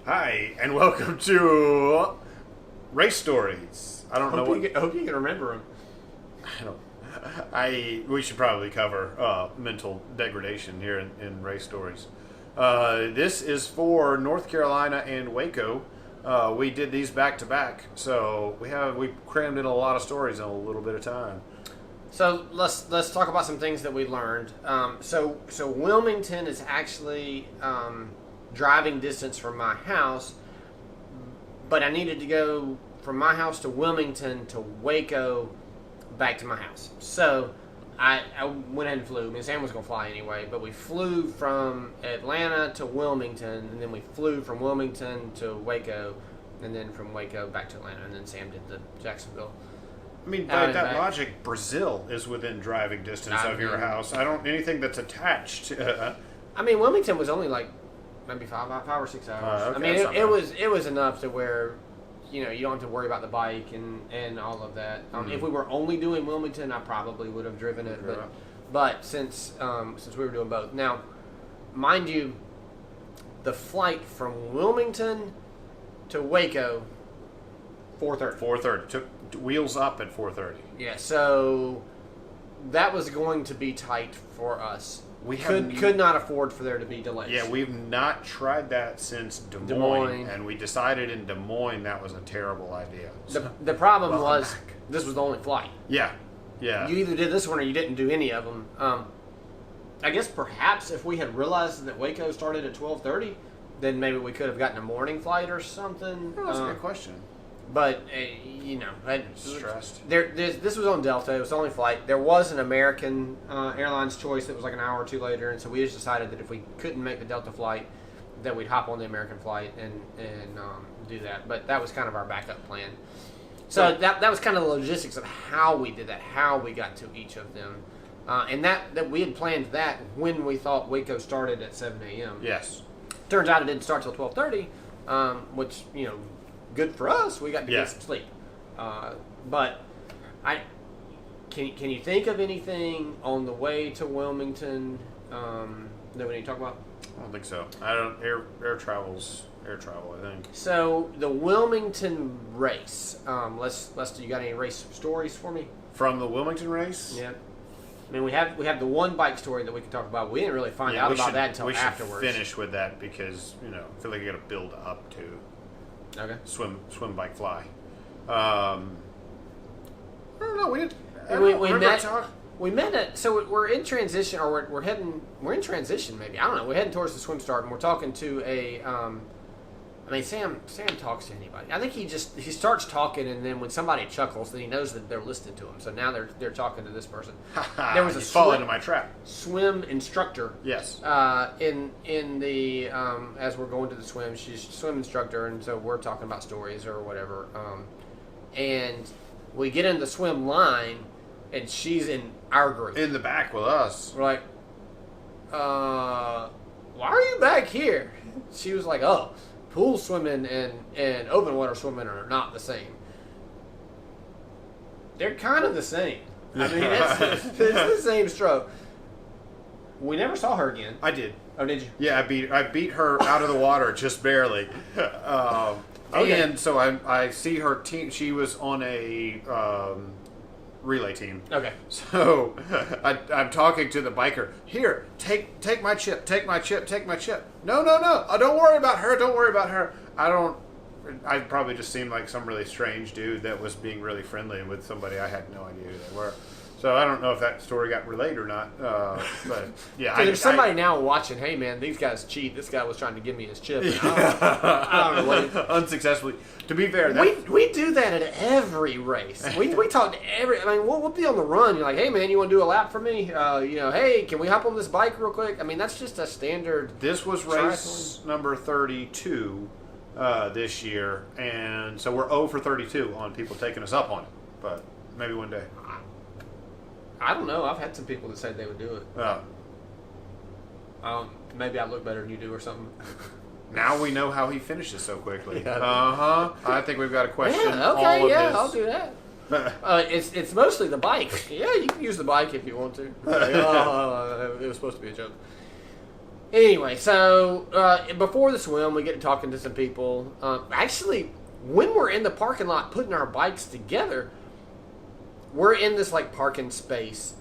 Hi, and welcome to Race Stories. I don't know what. I hope you can remember them. We should probably cover mental degradation here in Race Stories. This is for North Carolina and Waco. We did these back to back, so we crammed in a lot of stories in a little bit of time. So let's talk about some things that we learned. So Wilmington is actually driving distance from my house, but I needed to go from my house to Wilmington to Waco back to my house. So I went ahead and flew. I mean, Sam was going to fly anyway, but we flew from Atlanta to Wilmington, and then we flew from Wilmington to Waco, and then from Waco back to Atlanta, and then Sam did the Jacksonville. I mean, by that logic, Brazil is within driving distance of your house. I don't anything that's attached. I mean, Wilmington was only like maybe 5 or 6 hours. Okay, I mean, it was enough to where you don't have to worry about the bike and all of that. If we were only doing Wilmington, I probably would have driven it. But since we were doing both, now, mind you, the flight from Wilmington to Waco, 4:30. 4:30 took wheels up at 4:30. Yeah, so that was going to be tight for us. We could not afford for there to be delays. Yeah, we've not tried that since Des Moines, and we decided in Des Moines that was a terrible idea. So, the problem was this was the only flight. Yeah. You either did this one or you didn't do any of them. I guess perhaps if we had realized that Waco started at 12:30, then maybe we could have gotten a morning flight or something. That's a good question. But, stressed. This was on Delta. It was the only flight. There was an American Airlines choice that was like an hour or two later, and so we just decided that if we couldn't make the Delta flight, that we'd hop on the American flight and do that. But that was kind of our backup plan. So that was kind of the logistics of how we did that, how we got to each of them. And that we had planned that when we thought Waco started at 7 a.m. Yes. Turns out it didn't start till 12:30, which, good for us. We got to get some sleep. But can you think of anything on the way to Wilmington that we need to talk about? I don't think so. I don't air travel, I think. So the Wilmington race. Let's do. You got any race stories for me from the Wilmington race? Yeah. I mean, we have the one bike story that we can talk about. We didn't really find out about that until afterwards. We should finish with that because I feel like you got to build up to. Okay. Swim, bike, fly. I don't know. We met at. So we're in transition, or we're in transition. Maybe I don't know. We're heading towards the swim start, and we're talking to a. I mean, Sam talks to anybody. I think he starts talking, and then when somebody chuckles, then he knows that they're listening to him. So now they're talking to this person. There was a fall into my trap. Swim instructor. Yes. In the as we're going to the swim, she's a swim instructor, and so we're talking about stories or whatever. And we get in the swim line, and she's in our group in the back with us. We're like, why are you back here? She was like, oh. Pool swimming and open water swimming are not the same. They're kind of the same. I mean, it's the same stroke. We never saw her again. I did. Oh, did you? Yeah, I beat her out of the water just barely. Okay. And so I see her team. She was on a relay team. Okay. So I'm talking to the biker. Here, take my chip. Take my chip. Take my chip. No. Don't worry about her. Don't worry about her. I probably just seemed like some really strange dude that was being really friendly with somebody I had no idea who they were. So I don't know if that story got relayed or not. But yeah, so there's somebody now watching. Hey man, these guys cheat. This guy was trying to give me his chip. I don't know what unsuccessfully. To be fair, we do that at every race. We talk to every. I mean, we'll be on the run. You're like, hey man, you want to do a lap for me? Hey, can we hop on this bike real quick? I mean, that's just a standard. This was race number 32 this year, and so we're 0 for 32 on people taking us up on it. But maybe one day. I don't know. I've had some people that said they would do it. Maybe I look better than you do or something. Now we know how he finishes so quickly. I think we've got a question. Yeah, okay, I'll do that. It's mostly the bike. Yeah, you can use the bike if you want to. It was supposed to be a joke. Anyway, so before the swim, we get to talking to some people. Actually, when we're in the parking lot putting our bikes together, we're in this like parking space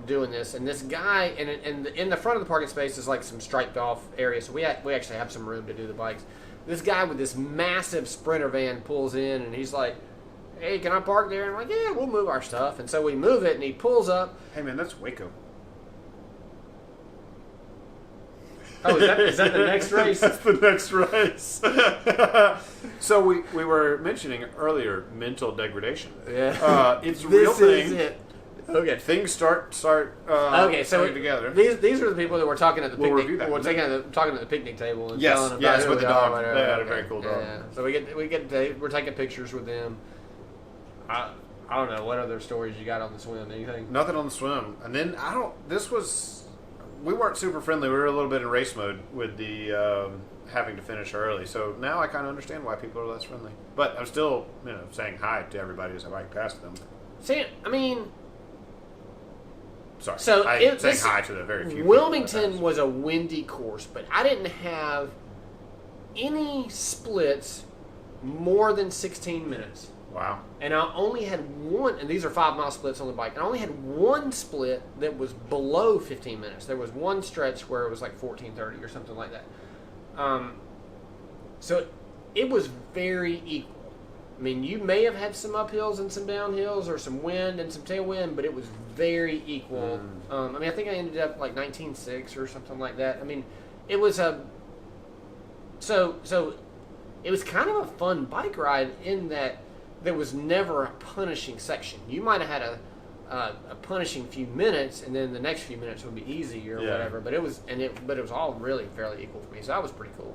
doing this, and this guy, and in the front of the parking space is like some striped off area, so we actually have some room to do the bikes. This guy with this massive Sprinter van pulls in, and he's like, "Hey, can I park there?" And I'm like, "Yeah, we'll move our stuff." And so we move it, and he pulls up. Hey man, that's Waco. Oh, is that the next race? That's the next race. So we were mentioning earlier mental degradation. Yeah. It's a real thing. Is it. Okay. Things start Okay, so coming together. These are the people that were talking at the We'll picnic. review that. We're talking at the picnic table and Yes, telling them yes, about with who the we are, dog. whatever. They had a Okay. very cool dog. Yeah. So we're taking pictures with them. I don't know what other stories you got on the swim. Anything? Nothing on the swim, and then we weren't super friendly. We were a little bit in race mode with the having to finish early. So now I kind of understand why people are less friendly. But I'm still, saying hi to everybody as I bike past them. See, I mean, Sorry. So I'm saying hi to the very few. Wilmington was a windy course, but I didn't have any splits more than 16 minutes. Wow. And I only had one, and these are 5-mile splits on the bike. I only had one split that was below 15 minutes. There was one stretch where it was like 14:30 or something like that. So it was very equal. I mean, you may have had some uphills and some downhills, or some wind and some tailwind, but it was very equal. I mean, I think I ended up like 19.6 or something like that. I mean, it was so it was kind of a fun bike ride in that there was never a punishing section. You might have had a punishing few minutes, and then the next few minutes would be easy or whatever. But it was all really fairly equal for me, so that was pretty cool.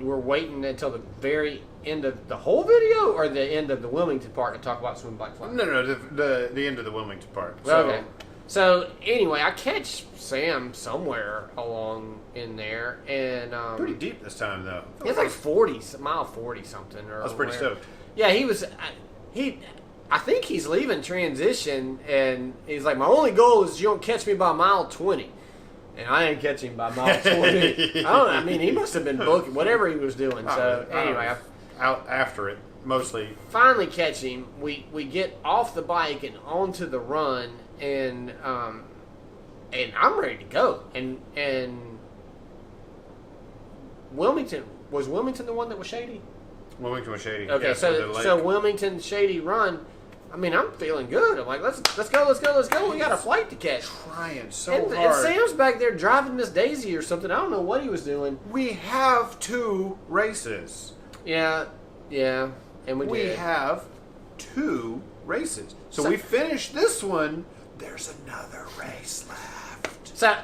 We're waiting until the very end of the whole video, or the end of the Wilmington part to talk about swim, bike, fly? No, the end of the Wilmington part. So, okay. So anyway, I catch Sam somewhere along in there, and pretty deep this time though. It's like 40 something. Or I was pretty stoked. Yeah, he was. I think he's leaving transition, and he's like, my only goal is you don't catch me by mile 20. And I didn't catch him by mile 20. I mean, he must have been booking whatever he was doing. So anyway, out after it mostly. Finally catch him. We get off the bike and onto the run, and I'm ready to go. And Wilmington, was Wilmington the one that was shady? Wilmington was shady. Okay, yeah, so Wilmington shady run. I mean, I'm feeling good. I'm like, let's go. We got a flight to catch. Trying so And hard. Sam's back there driving Miss Daisy or something. I don't know what he was doing. We have 2 races. Yeah, and we did. have 2 races. So we finished this one. There's another race left. So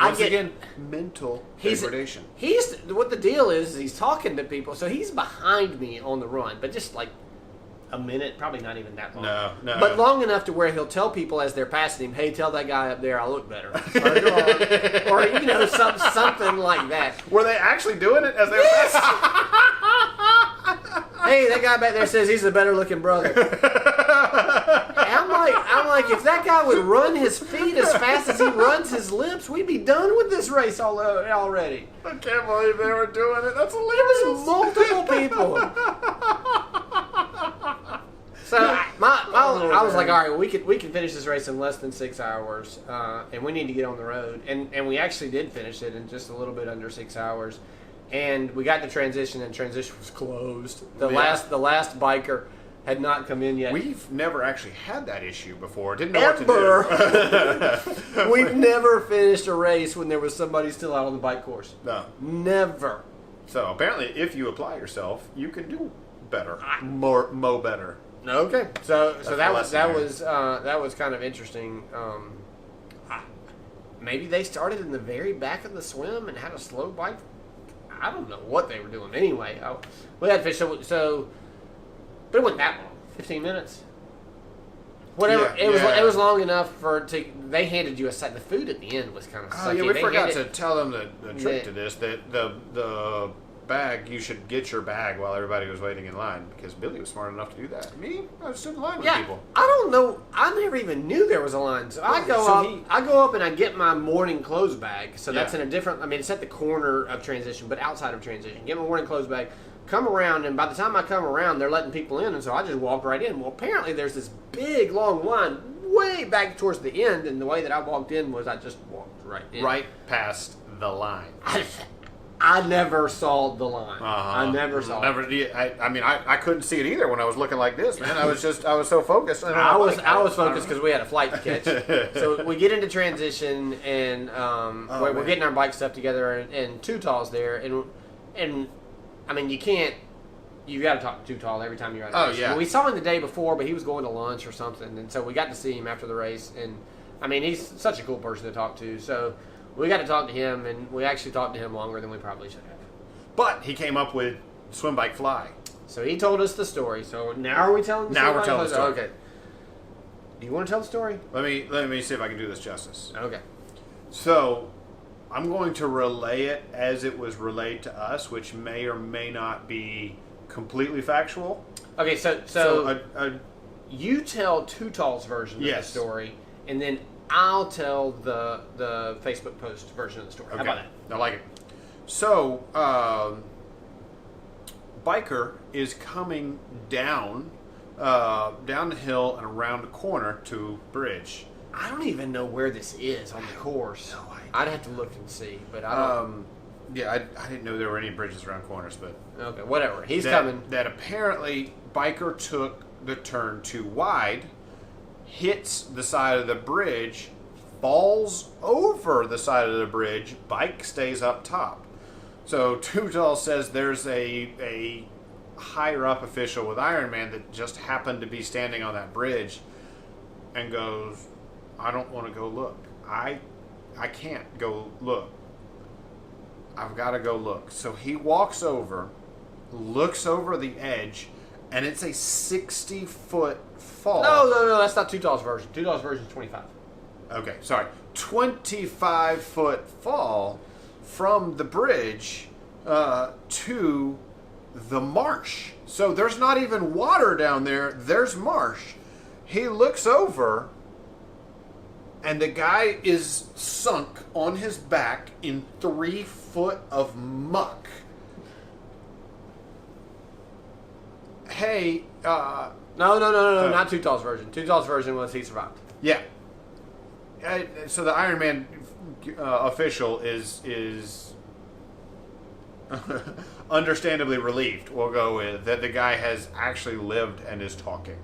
Once again, mental degradation. He's what the deal is he's talking to people, so he's behind me on the run, but just like a minute, probably not even that long. No. But long enough to where he'll tell people as they're passing him, hey, tell that guy up there I look better. or something like that. Were they actually doing it as they were passing? Hey, that guy back there says he's the better looking brother. I'm like, if that guy would run his feet as fast as he runs his lips, we'd be done with this race already. I can't believe they were doing it. That's hilarious. It was multiple people. So I was like, all right, well, we can finish this race in less than 6 hours, and we need to get on the road. And we actually did finish it in just a little bit under 6 hours. And we got to transition, and transition was closed. The last biker had not come in yet. We've never actually had that issue before. Didn't know Ever. what to do. We've never finished a race when there was somebody still out on the bike course. No. Never. So apparently, if you apply yourself, you can do better, mow better. Okay. So that was kind of interesting. Maybe they started in the very back of the swim and had a slow bike. I don't know what they were doing. Anyway, we had fish. So, but it wasn't that long. 15 minutes. Whatever. Yeah, it was long enough they handed you a side. The food at the end was kind of sucky. Oh yeah, we forgot to tell them the trick to this. That the bag, you should get your bag while everybody was waiting in line, because Billy was smart enough to do that. Me, I stood in line with people. I don't know. I never even knew there was a line. So I go up and I get my morning clothes bag. So that's in a different. I mean, it's at the corner of transition, but outside of transition. Get my morning clothes bag. Come around, and by the time I come around, they're letting people in, and so I just walk right in. Well, apparently there's this big long line way back towards the end, and the way that I walked in was I just walked right in. Right past the line. I never saw the line. I never saw it. I mean, I couldn't see it either when I was looking like this, man. I was so focused. I was focused because we had a flight to catch. So we get into transition, and we're getting our bike stuff together, and Too Tall's there, and I mean, you got to talk to Too Tall every time you're at a race. Well, we saw him the day before, but he was going to lunch or something, and so we got to see him after the race, and I mean, he's such a cool person to talk to, so we got to talk to him, and we actually talked to him longer than we probably should have. But he came up with Swim, Bike, Fly. So he told us the story. So now are we telling the story? Now we're telling the story. Okay. Do you want to tell the story? Let me see if I can do this justice. Okay. So I'm going to relay it as it was relayed to us, which may or may not be completely factual. Okay, so you tell Too Tall's version of the story, and then I'll tell the Facebook post version of the story. Okay. How about that? I like it. So, biker is coming down the hill and around the corner to bridge. I don't even know where this is on the course. No idea. I'd have to look and see, but I don't. I didn't know there were any bridges around corners, but okay, whatever. He's coming. That apparently biker took the turn too wide, hits the side of the bridge, falls over the side of the bridge, bike stays up top. So Too Tall says there's a higher up official with Ironman that just happened to be standing on that bridge and goes, I don't want to go look. I can't go look. I've got to go look. So he walks over, looks over the edge, and it's a 60-foot fall. No, that's not Too Tall's version. Too Tall's version is 25. Okay, sorry. 25-foot fall from the bridge to the marsh. So there's not even water down there. There's marsh. He looks over, and the guy is sunk on his back in 3 foot of muck. Hey, No, not Too Tall's version. Too Tall's version was he survived. Yeah. So the Ironman official is understandably relieved. We'll go with that the guy has actually lived and is talking.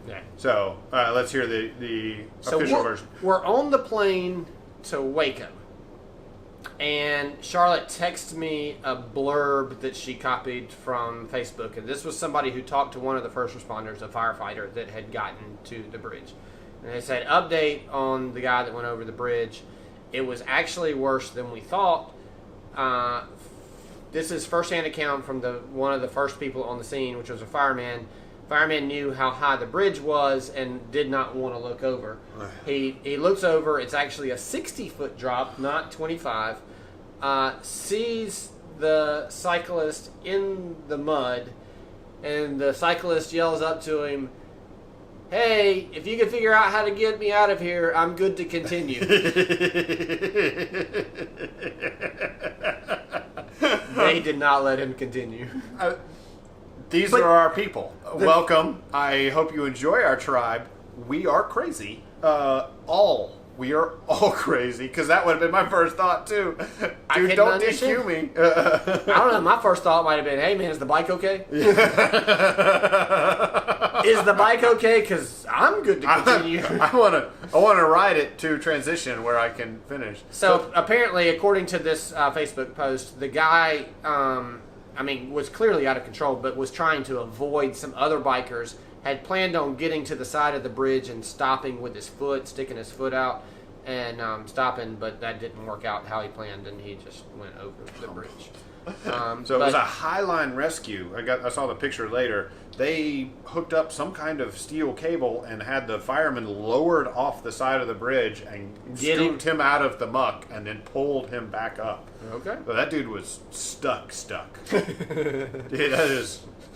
Yeah. So let's hear the official version. We're on the plane to Waco, and Charlotte texted me a blurb that she copied from Facebook, and this was somebody who talked to one of the first responders, a firefighter that had gotten to the bridge. And they said, update on the guy that went over the bridge. It was actually worse than we thought. This is first-hand account from one of the first people on the scene, which was a fireman. Fireman knew how high the bridge was and did not want to look over. He looks over. It's actually a 60-foot drop, not 25. Sees the cyclist in the mud, and the cyclist yells up to him, hey, if you can figure out how to get me out of here, I'm good to continue. They did not let him continue. These are our people. Welcome. I hope you enjoy our tribe. We are crazy. We are all crazy, because that would have been my first thought too. Dude, don't DQ me. I don't know. My first thought might have been, hey man, is the bike okay? Is the bike okay? Because I'm good to continue. I want to ride it to transition where I can finish. So apparently, according to this Facebook post, the guy, was clearly out of control, but was trying to avoid some other bikers. Had planned on getting to the side of the bridge and stopping with his foot, sticking his foot out. and stopping, but that didn't work out how he planned, and he just went over the bridge. So it was a Highline rescue. I saw the picture later. They hooked up some kind of steel cable and had the firemen lowered off the side of the bridge and scooped him out of the muck and then pulled him back up. Okay. So that dude was stuck. Dude,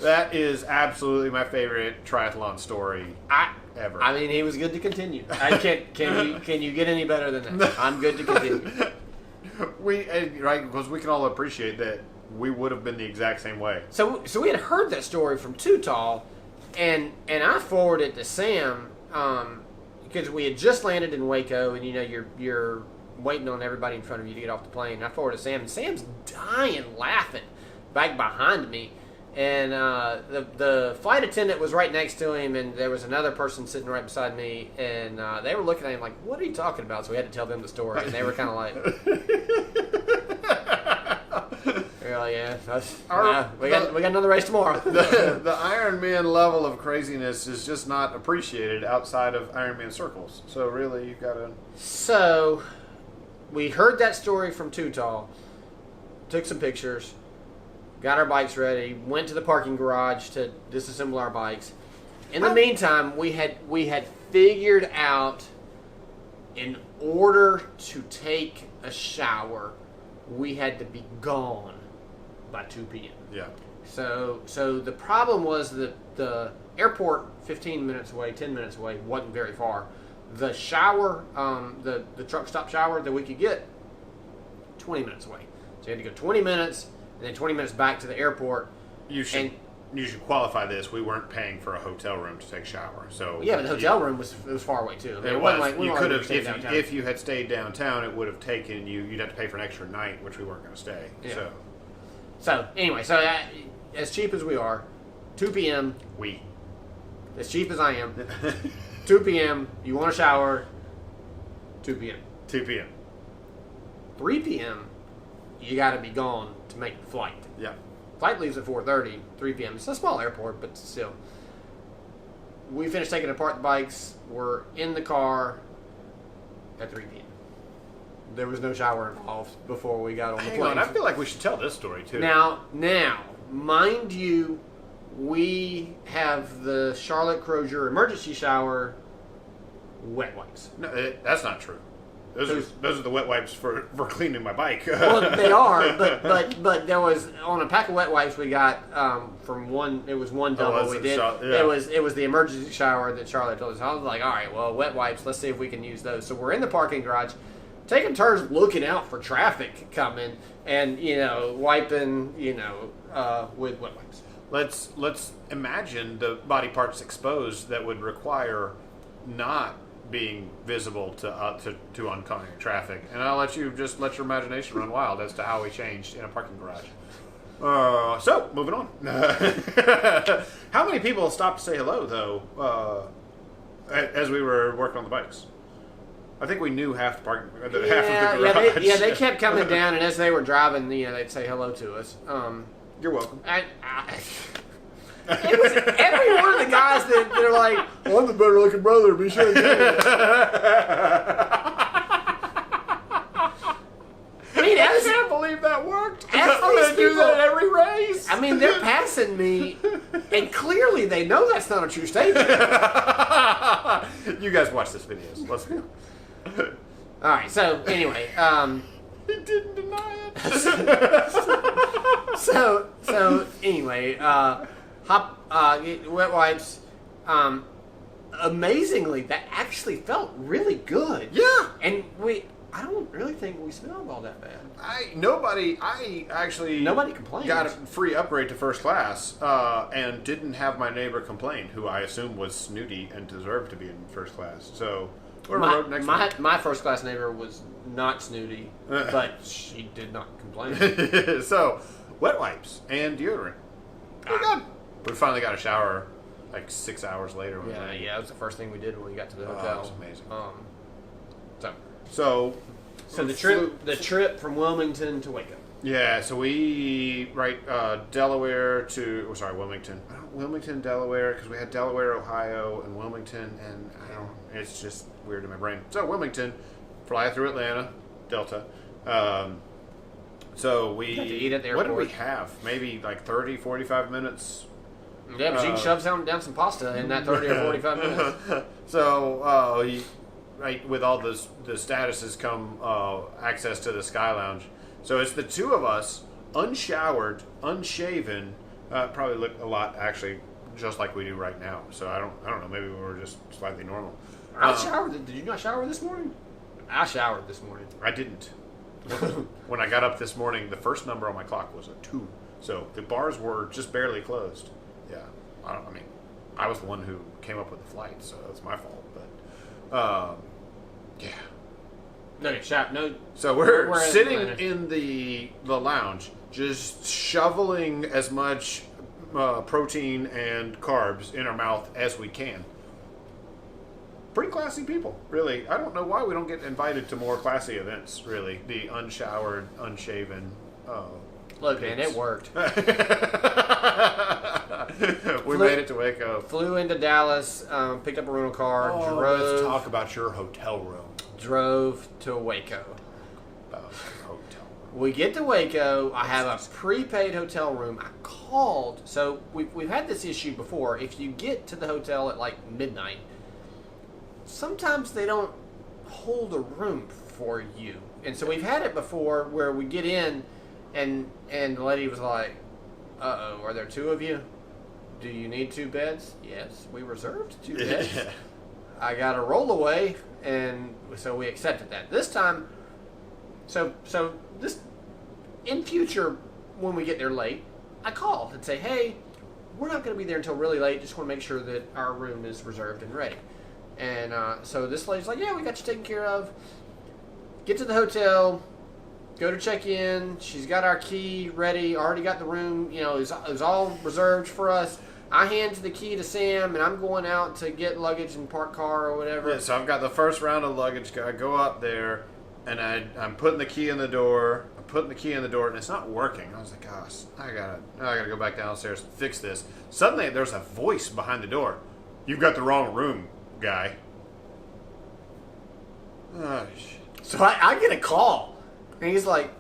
that is absolutely my favorite triathlon story ever. I mean, he was good to continue. Can you get any better than that? I'm good to continue. Because we can all appreciate that we would have been the exact same way. So we had heard that story from Too Tall, and I forwarded it to Sam because we had just landed in Waco, and you're waiting on everybody in front of you to get off the plane. And I forwarded to Sam, and Sam's dying laughing back behind me. And the flight attendant was right next to him, and there was another person sitting right beside me, and they were looking at him like, "What are you talking about?" So we had to tell them the story, and they were kind of like, "They're like, yeah, we got another race tomorrow." The Ironman level of craziness is just not appreciated outside of Ironman circles. So really, you gotta. So we heard that story from Too Tall, took some pictures. Got our bikes ready, went to the parking garage to disassemble our bikes. In the meantime, we had figured out, in order to take a shower, we had to be gone by 2 p.m. Yeah. So the problem was that the airport, 15 minutes away, 10 minutes away, wasn't very far. The shower, the truck stop shower that we could get, 20 minutes away. So you had to go 20 minutes. And then 20 minutes back to the airport. You should qualify this. We weren't paying for a hotel room to take a shower. So yeah, but the hotel room was far away too. I mean, it was. Like, you could have if you had stayed downtown, it would have taken you. You'd have to pay for an extra night, which we weren't going to stay. Yeah. So anyway, as cheap as we are, 2 p.m. As cheap as I am, 2 p.m. You want a shower? 2 p.m. 2 p.m. 3 p.m. You got to be gone to make the flight. Yeah. Flight leaves at 4:30, 3 p.m. It's a small airport, but still. We finished taking apart the bikes. We're in the car at 3 p.m. There was no shower involved before we got on the plane. Hang on, I feel like we should tell this story too. Now, mind you, we have the Charlotte Crozier emergency shower wet wipes. No, that's not true. Those are the wet wipes for cleaning my bike. Well, they are, but there was on a pack of wet wipes we got from one. It was one double we did. Yeah. It was the emergency shower that Charlotte told us. I was like, all right, well, wet wipes. Let's see if we can use those. So we're in the parking garage, taking turns looking out for traffic coming, and wiping with wet wipes. Let's imagine the body parts exposed that would require not being visible to oncoming traffic, and I'll let you let your imagination run wild as to how we changed in a parking garage. So moving on. How many people stopped to say hello though as we were working on the bikes? I think we knew half the half of the garage. They kept coming down, and as they were driving, they'd say hello to us. You're welcome. It was every one of the guys that are like, well, I'm the better looking brother, be sure to I can't believe that worked. I'm going to do that at every race. I mean, they're passing me, and clearly they know that's not a true statement. You guys watch this video. Let's go. All right, so anyway. He didn't deny it. So anyway, wet wipes. Amazingly, that actually felt really good. Yeah. And I don't really think we smelled all that bad. Nobody complained. Got a free upgrade to first class, and didn't have my neighbor complain, who I assume was snooty and deserved to be in first class. So my first class neighbor was not snooty, but she did not complain. So, wet wipes and deodorant. Pretty good. We finally got a shower like 6 hours later. Yeah, it was the first thing we did when we got to the hotel. It was amazing. So the trip from Wilmington to Waco. Yeah, so we Delaware to Wilmington. Wilmington, Delaware, because we had Delaware, Ohio, and Wilmington, and it's just weird in my brain. So Wilmington, fly through Atlanta, Delta. So we Got to eat at the what did we airport. have? Maybe like 30, 45 minutes. Yeah, but you can shove down some pasta in that 30 or 45 minutes. So right with all the statuses come access to the Sky Lounge. So it's the two of us, unshowered, unshaven, probably look a lot actually just like we do right now. So I don't know. Maybe we were just slightly normal. I showered. Did you not shower this morning? I showered this morning. I didn't. When I got up this morning, the first number on my clock was a 2. So the bars were just barely closed. Yeah. I mean, I was the one who came up with the flight, so that's my fault. But, yeah. No. So we're in sitting Atlanta. in the lounge, just shoveling as much protein and carbs in our mouth as we can. Pretty classy people, really. I don't know why we don't get invited to more classy events, really. The unshowered, unshaven. Look, man, it worked. We made it to Waco. Flew into Dallas, picked up a rental car, Let's talk about your hotel room. drove to Waco. About your hotel room. We get to Waco. I have a prepaid hotel room. I called. So we've had this issue before. If you get to the hotel at like midnight, sometimes they don't hold a room for you. And so we've had it before where we get in and the lady was like, "Uh-oh, are there 2 of you? Do you need 2 beds?" Yes, we reserved 2 beds. Yeah. I got a rollaway, and so we accepted that. This time, so this, in future, when we get there late, I call and say, "Hey, we're not going to be there until really late. Just want to make sure that our room is reserved and ready." And so this lady's like, "Yeah, we got you taken care of." Get to the hotel, go to check in. She's got our key ready. Already got the room. You know, it was all reserved for us. I hand the key to Sam, and I'm going out to get luggage and park car or whatever. Yeah, so I've got the first round of luggage. I go up there, and I'm putting the key in the door. I'm putting the key in the door, and it's not working. I was like, "Gosh, I gotta go back downstairs and fix this." Suddenly, there's a voice behind the door. "You've got the wrong room, guy." Oh, shit. So I get a call, and he's like,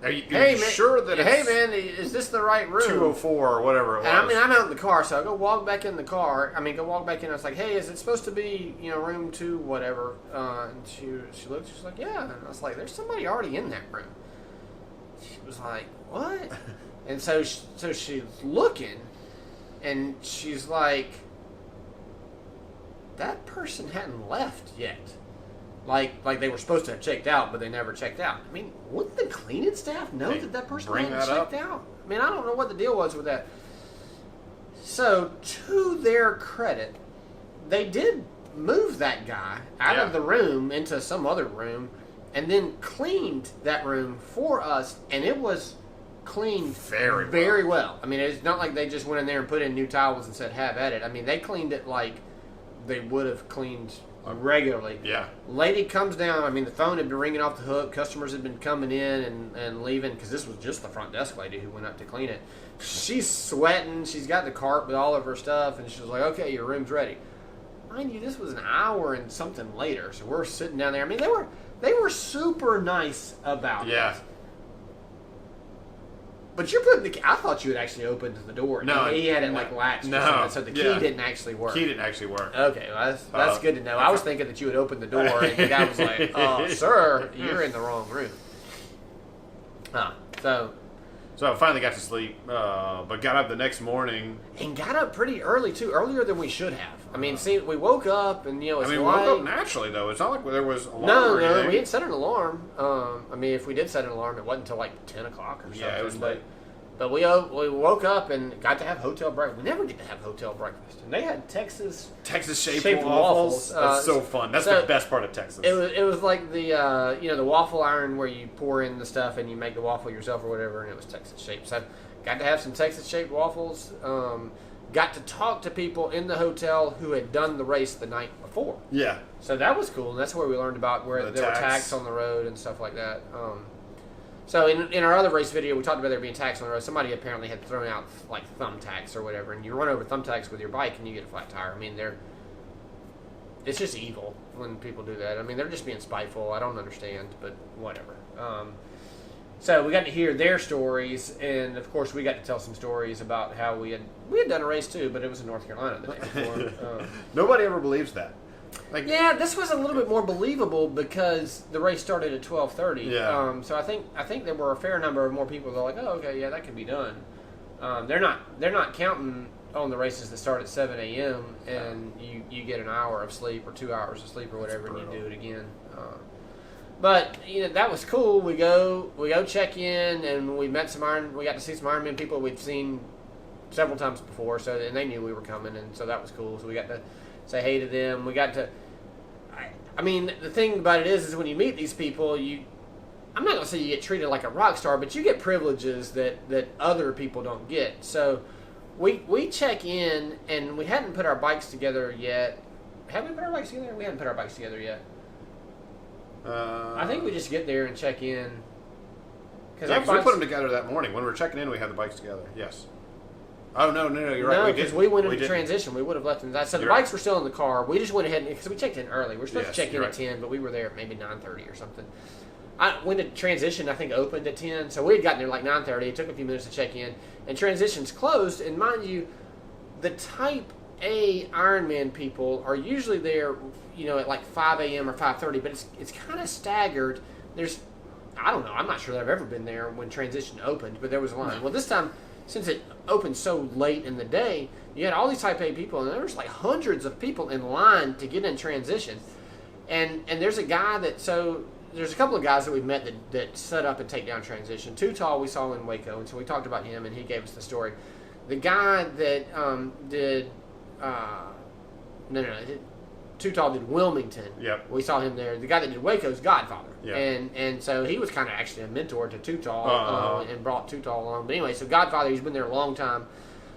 Are you "Hey man, sure that hey it's man, is this the right room?" 204 or whatever it was? And I mean, I'm out in the car, so I go walk back in the car. Go walk back in. I was like, "Hey, is it supposed to be, room 2, whatever?" And she looked. She's like, "Yeah." And I was like, "There's somebody already in that room." She was like, "What?" And so she's looking, and she's like, "That person hadn't left yet. Like they were supposed to have checked out, but they never checked out." I mean, wouldn't the cleaning staff know Hey, that person bring hadn't that checked up. out? I mean, I don't know what the deal was with that. So, to their credit, they did move that guy out of the room into some other room, and then cleaned that room for us, and it was cleaned very well. I mean, it's not like they just went in there and put in new towels and said, "Have at it." I mean, they cleaned it like they would have cleaned regularly. Yeah. Lady comes down. I mean, the phone had been ringing off the hook. Customers had been coming in and leaving because this was just the front desk lady who went up to clean it. She's sweating. She's got the cart with all of her stuff, and she was like, "Okay, your room's ready." Mind you, this was an hour and something later, so we're sitting down there. I mean, they were super nice about it. But you're putting the key. I thought you had actually opened the door. No, he had it like latched. No, or something, so the key didn't actually work. Key didn't actually work. Okay, well, that's good to know. I was thinking that you had opened the door, and the guy was like, "Oh, sir, you're in the wrong room." So I finally got to sleep, but got up the next morning. And got up pretty early too, earlier than we should have. I mean, see, we woke up and it's we light. woke up naturally though. It's not like there was alarm No, or anything. we didn't set an alarm. I mean, if we did set an alarm, it wasn't until like 10 o'clock or something. Yeah, it was late. But we woke up and got to have hotel breakfast. We never get to have hotel breakfast, and they had Texas shaped waffles. That's so fun. That's the best part of Texas. It was like the the waffle iron where you pour in the stuff and you make the waffle yourself or whatever, and it was Texas shaped. So got to have some Texas shaped waffles. Got to talk to people in the hotel who had done the race the night before. Yeah. So that was cool, and that's where we learned about where The there were tacks on the road and stuff like that. So in our other race video, we talked about there being tacks on the road. Somebody apparently had thrown out like thumbtacks or whatever, and you run over thumbtacks with your bike and you get a flat tire. I mean, it's just evil when people do that. I mean, they're just being spiteful. I don't understand, but whatever. So we got to hear their stories, and of course we got to tell some stories about how we had done a race too, but it was in North Carolina the day before. Nobody ever believes that. Like, yeah, this was a little bit more believable because the race started at 12:30. Yeah. So I think there were a fair number of more people that were like, oh, okay, yeah, that could be done. They're not counting on the races that start at 7 a.m. and you get an hour of sleep or 2 hours of sleep or whatever, and you do it again. But that was cool. We go check in, and we met we got to see some Ironman people we'd seen several times before. So and they knew we were coming, and so that was cool. So we got to say hey to them. We got to. I mean, the thing about it is when you meet these people, I'm not gonna say you get treated like a rock star, but you get privileges that other people don't get. So we check in, and we hadn't put our bikes together yet. Have we put our bikes together? We hadn't put our bikes together yet. I think we just get there and check in. Because we put them together that morning. When we were checking in, we had the bikes together. Yes. Oh, no, you're right. No, because we went into transition. We would have left them. So the bikes were still in the car. We just went ahead because we checked in early. We were supposed to check in at 10, but we were there at maybe 9:30 or something. When the transition, I think, opened at 10. So we had gotten there like 9:30. It took a few minutes to check in. And transition's closed. And mind you, the Type A Ironman people are usually there, at like 5 a.m. or 5:30, but it's kind of staggered. I don't know, I'm not sure that I've ever been there when transition opened, but there was a line. Well, this time, since it opened so late in the day, you had all these Type A people, and there was like hundreds of people in line to get in transition. And there's a guy there's a couple of guys that we've met that set up and take down transition. Too Tall we saw in Waco, and so we talked about him, and he gave us the story. The guy that did Too Tall did Wilmington. Yep. We saw him there. The guy that did Waco's Godfather. Yep. And so he was kind of actually a mentor to Too Tall and brought Too Tall along. But anyway, so Godfather, he's been there a long time.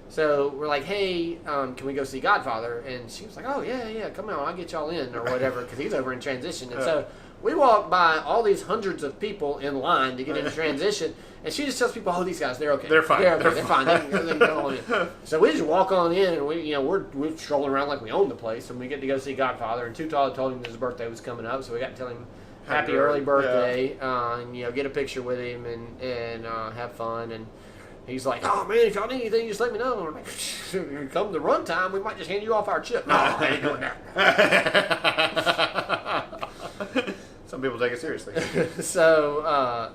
So we're like, hey, can we go see Godfather? And she was like, oh, yeah, come on, I'll get y'all in or whatever because he's over in transition. And so we walked by all these hundreds of people in line to get into transition. And she just tells people, oh, these guys, they're okay. They're fine. They're fine. They can go on in. So we just walk on in, and we're strolling around like we own the place, and we get to go see Godfather. And Too Tall told him his birthday was coming up, so we got to tell him happy early birthday, and get a picture with him and have fun. And he's like, oh man, if y'all need anything, just let me know. And we're like, come the run time, we might just hand you off our chip. No, I ain't doing that. Some people take it seriously. So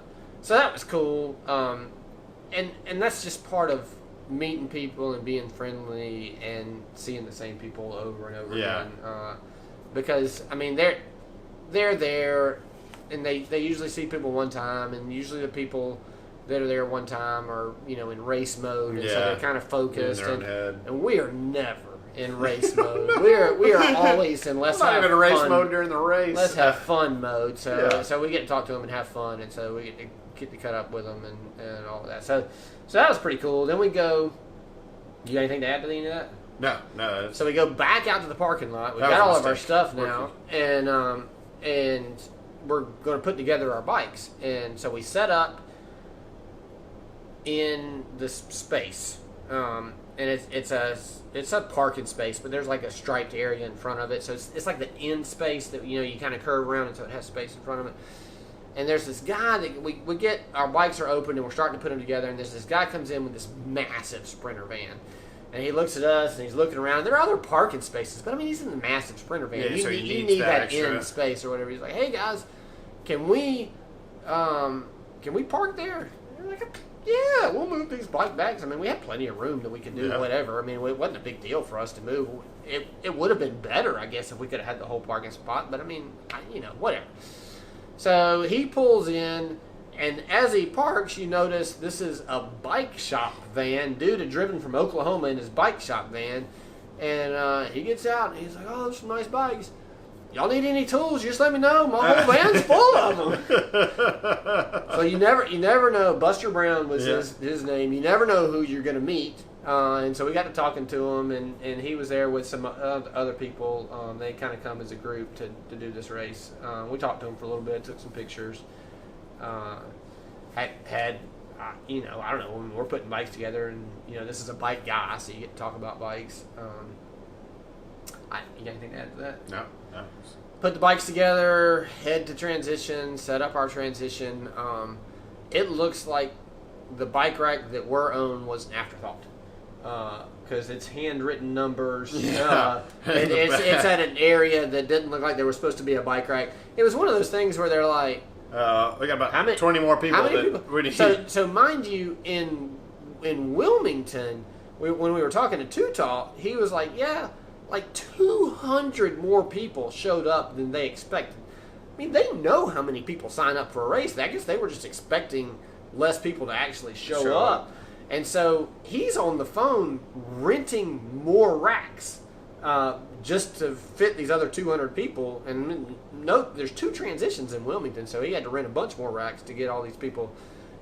that was cool, and that's just part of meeting people and being friendly and seeing the same people over and over again. Because I mean they're there, and they usually see people one time, and usually the people that are there one time are in race mode, and so they're kind of focused. In their own head. And we are never in race mode. We are always in let's not have even in race fun. mode during the race. Let's have fun mode. So we get to talk to them and have fun, and so we get to cut up with them and all of that. So that was pretty cool. Then we go. You got anything to add to any of that? No. So we go back out to the parking lot. We've got all of our stuff now, and we're going to put together our bikes. And so we set up in this space, and it's a parking space, but there's like a striped area in front of it. So it's like the end space that you kind of curve around, and so it has space in front of it. And there's this guy that we get, our bikes are open and we're starting to put them together, and there's this guy comes in with this massive Sprinter van. And he looks at us and he's looking around. There are other parking spaces, but I mean, he's in the massive Sprinter van. Yeah, you need that end space or whatever. He's like, hey guys, can we park there? And we're like, yeah, we'll move these bike bags. I mean, we had plenty of room that we could do whatever. I mean, it wasn't a big deal for us to move. It would have been better, I guess, if we could have had the whole parking spot, but I mean, whatever. So he pulls in, and as he parks, you notice this is a bike shop van. Dude had driven from Oklahoma in his bike shop van, and he gets out, and he's like, oh, there's some nice bikes. Y'all need any tools, just let me know. My whole van's full of them. So you never know. Buster Brown was his name. You never know who you're going to meet. And so we got to talking to him, and he was there with some other people. They kind of come as a group to do this race. We talked to him for a little bit, took some pictures. I don't know, when we're putting bikes together, and this is a bike guy, so you get to talk about bikes. You got anything to add to that? No. Put the bikes together, head to transition, set up our transition. It looks like the bike rack that we're on was an afterthought. Because it's handwritten numbers. Yeah. It's at an area that didn't look like there was supposed to be a bike rack. It was one of those things where they're like, we got about 20 more people. How many people? So mind you, in Wilmington, when we were talking to Tootaw, he was like, yeah, like 200 more people showed up than they expected. I mean, they know how many people sign up for a race. I guess they were just expecting less people to actually show up. And so he's on the phone renting more racks just to fit these other 200 people. And note, there's 2 transitions in Wilmington, so he had to rent a bunch more racks to get all these people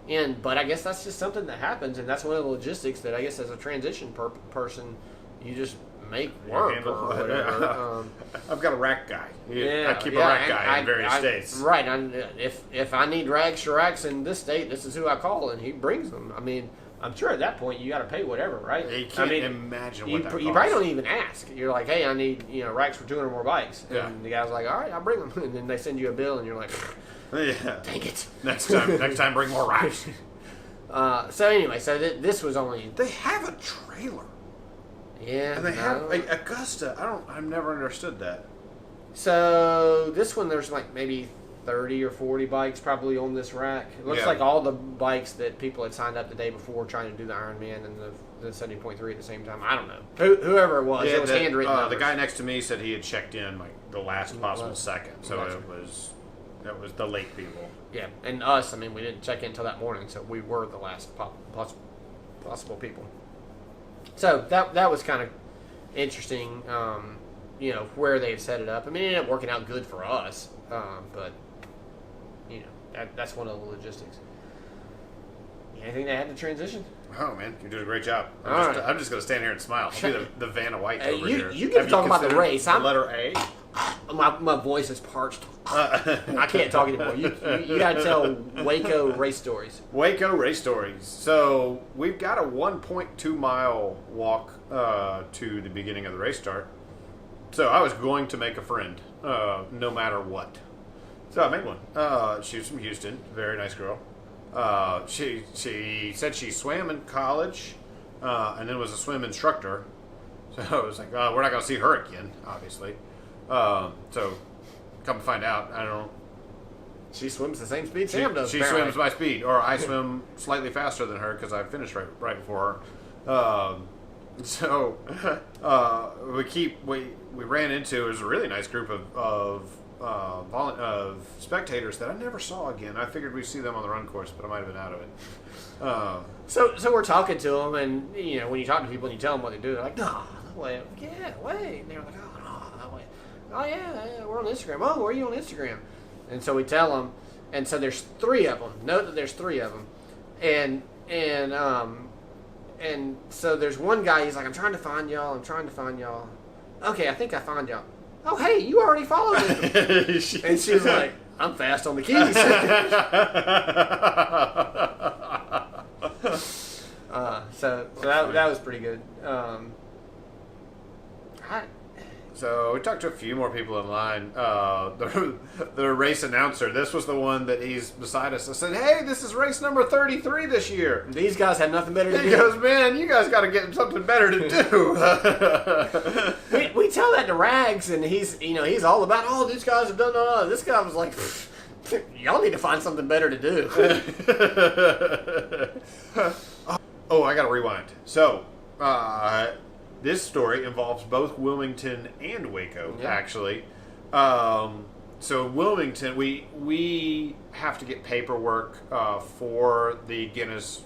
in. But I guess that's just something that happens, and that's one of the logistics that I guess as a transition person, you just make work or whatever. I've got a rack guy. I keep a rack guy in various states. Right. If I need extra racks in this state, this is who I call, and he brings them. I mean, I'm sure at that point you got to pay whatever, right? You can't imagine what that costs. You probably don't even ask. You're like, hey, I need racks for 200 more bikes. And yeah. the guy's like, all right, I'll bring them. And then they send you a bill, and you're like, yeah. Dang it. Next time, bring more racks. So anyway, this was only... They have a trailer. Yeah. And they have Augusta. I've never understood that. So this one, there's like maybe 30 or 40 bikes probably on this rack. It looks like all the bikes that people had signed up the day before trying to do the Ironman and the 70.3 at the same time. I don't know. Whoever it was, it was handwritten. The guy next to me said he had checked in like the last possible second. So that was the late people. Yeah, and us, I mean, we didn't check in until that morning, so we were the last possible people. So that was kind of interesting, where they had set it up. I mean, it ended up working out good for us, but, that's one of the logistics. Anything to add to transition? Oh, man, you did a great job. I'm just going to stand here and smile. I'll be the Vanna White over here. You get to talk about the race. The letter A? My voice is parched. I can't talk anymore. You got to tell Waco race stories. Waco race stories. So we've got a 1.2 mile walk to the beginning of the race start. So I was going to make a friend, no matter what. So I made one. She was from Houston. Very nice girl. She said she swam in college, and then was a swim instructor. So I was like, we're not going to see her again, obviously. So come to find out, I don't. She swims the same speed Sam does. She swims my speed, or I swim slightly faster than her because I finished right before her. So we ran into, it was a really nice group of spectators that I never saw again. I figured we'd see them on the run course, but I might have been out of it. So we're talking to them, and when you talk to people and you tell them what they do, they're like, no, wait, yeah, wait. And they're like, wait. Oh yeah, we're on Instagram. Oh, where are you on Instagram? And so we tell them, and so there's 3 of them. Note that there's 3 of them, and so there's one guy. He's like, I'm trying to find y'all. Okay, I think I found y'all. Oh, hey, you already followed me. And she was like, I'm fast on the keys. So that was pretty good. So we talked to a few more people in line. The race announcer, this was the one that he's beside us. I said, hey, this is race number 33 this year. These guys have nothing better to do. He goes, man, you guys got to get something better to do. we tell that to Rags, and he's all about, these guys have done all. This guy was like, y'all need to find something better to do. I got to rewind. So, this story involves both Wilmington and Waco, actually. So Wilmington, we have to get paperwork for the Guinness